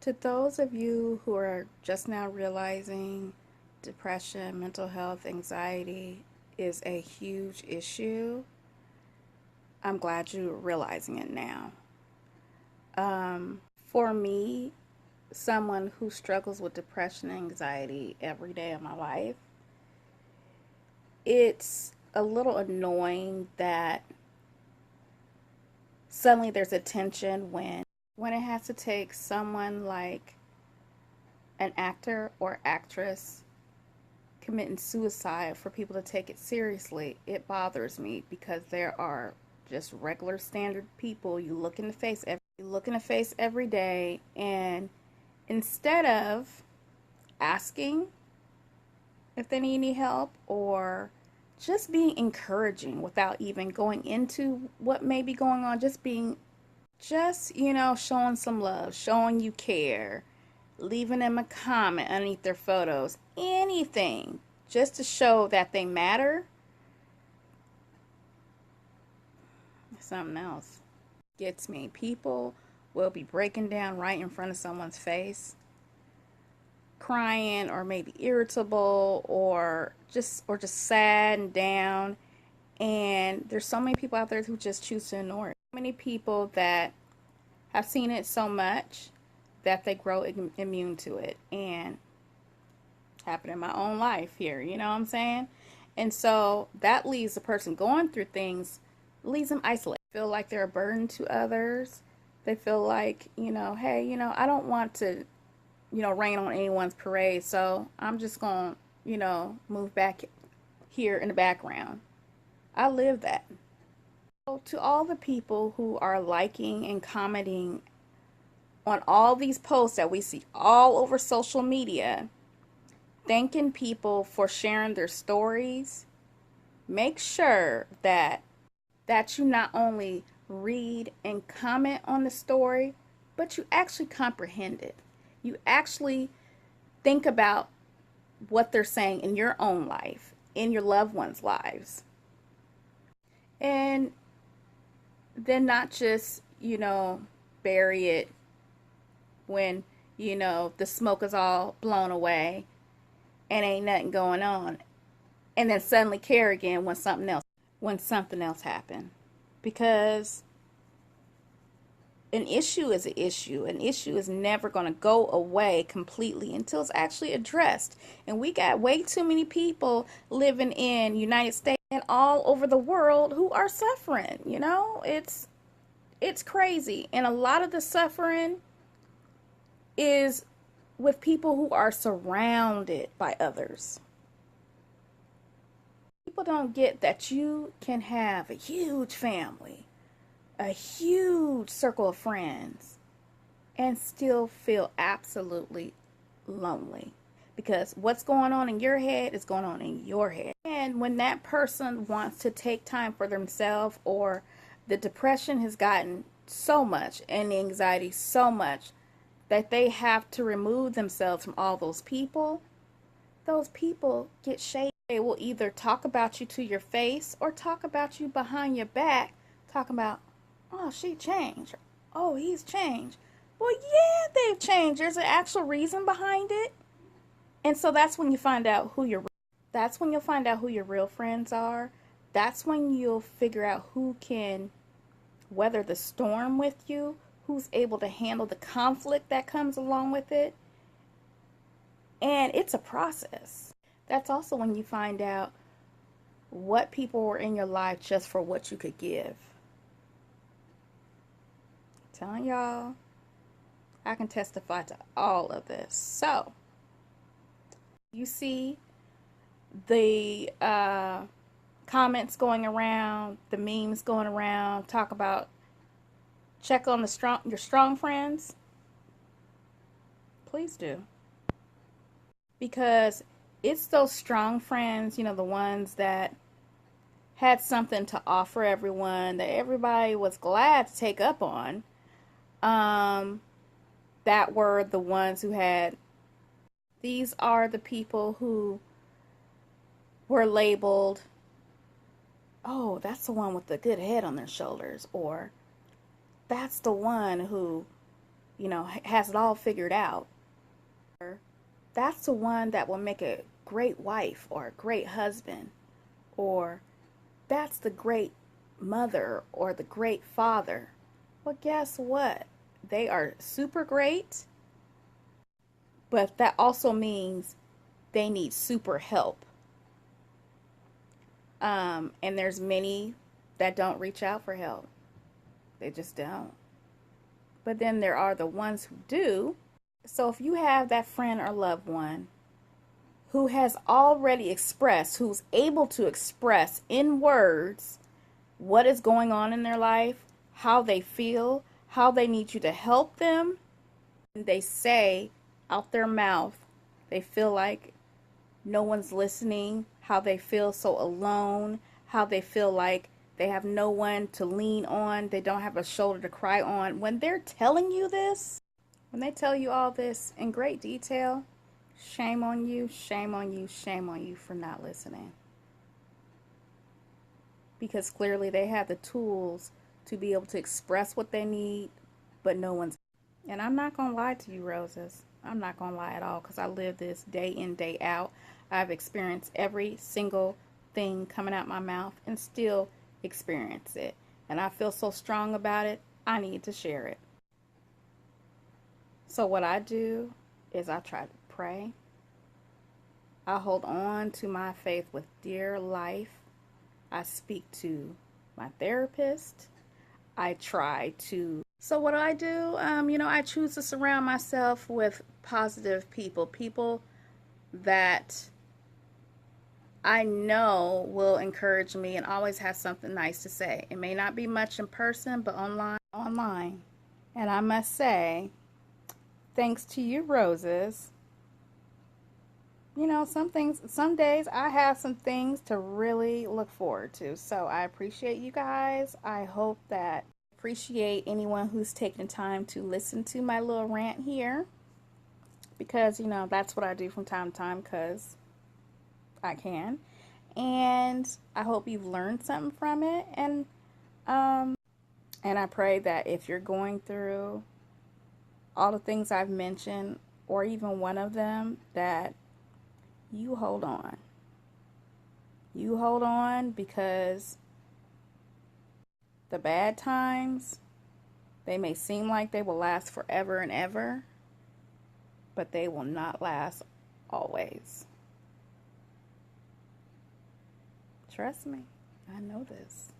To those of you who are just now realizing depression, mental health, anxiety is a huge issue, I'm glad you're realizing it now. For me, someone who struggles with depression and anxiety every day of my life, it's a little annoying that suddenly there's a tension when it has to take someone like an actor or actress committing suicide for people to take it seriously. It bothers me because there are just regular standard people you look in the face every day, and instead of asking if they need any help or just being encouraging without even going into what may be going on, showing some love, showing you care, leaving them a comment underneath their photos, anything just to show that they matter. Something else gets me. People will be breaking down right in front of someone's face, crying or maybe irritable or just sad and down, and there's so many people out there who just choose to ignore it. So many people that have seen it so much that they grow immune to it, and happened in my own life here, you know what I'm saying? And so that leaves the person going through things, leaves them isolated. Feel like they're a burden to others. They feel like, hey, I don't want to, rain on anyone's parade, so I'm just going to, move back here in the background. I live that. So to all the people who are liking and commenting on all these posts that we see all over social media, thanking people for sharing their stories, make sure that you not only read and comment on the story, but you actually comprehend it. You actually think about what they're saying in your own life, in your loved ones' lives. And then not just, bury it when, the smoke is all blown away and ain't nothing going on. And then suddenly care again when something else happened. Because an issue is an issue. An issue is never going to go away completely until it's actually addressed. And we got way too many people living in United States and all over the world who are suffering. It's crazy. And a lot of the suffering is with people who are surrounded by others. People don't get that you can have a huge family, a huge circle of friends, and still feel absolutely lonely, because what's going on in your head is going on in your head. And when that person wants to take time for themselves, or the depression has gotten so much and the anxiety so much that they have to remove themselves from all those people get shady. They will either talk about you to your face or talk about you behind your back, talking about, oh, she changed. Oh, he's changed. Well, yeah, they've changed. There's an actual reason behind it. And so that's when you find out who your real friends are. That's when you'll figure out who can weather the storm with you, who's able to handle the conflict that comes along with it. And it's a process. That's also when you find out what people were in your life just for what you could give. I'm telling y'all, I can testify to all of this. So, you see the comments going around, the memes going around, talk about check on your strong friends. Please do. Because it's those strong friends, the ones that had something to offer everyone, that everybody was glad to take up on, that were the ones who had. These are the people who were labeled, oh, that's the one with the good head on their shoulders, or that's the one who, has it all figured out. That's the one that will make a great wife or a great husband, or that's the great mother or the great father. Well, guess what? They are super great, but that also means they need super help. And there's many that don't reach out for help. They just don't. But then there are the ones who do. So if you have that friend or loved one who has already expressed, who's able to express in words what is going on in their life, how they feel, how they need you to help them, and they say out their mouth, they feel like no one's listening, how they feel so alone, how they feel like they have no one to lean on, they don't have a shoulder to cry on. When they're telling you this, when they tell you all this in great detail, shame on you, shame on you, shame on you for not listening. Because clearly they have the tools to be able to express what they need, but no one's. And I'm not going to lie to you, roses. I'm not going to lie at all, because I live this day in, day out. I've experienced every single thing coming out my mouth and still experience it. And I feel so strong about it, I need to share it. So what I do is I try to pray. I hold on to my faith with dear life. I speak to my therapist. I try to. So what do? I choose to surround myself with positive people. People that I know will encourage me and always have something nice to say. It may not be much in person, but online. And I must say, thanks to you, roses, some days I have some things to really look forward to. So I appreciate you guys. I hope that appreciate anyone who's taken time to listen to my little rant here, because that's what I do from time to time, because I can. And I hope you've learned something from it. And I pray that if you're going through all the things I've mentioned, or even one of them, that you hold on. You hold on, because the bad times, they may seem like they will last forever and ever, but they will not last always. Trust me, I know this.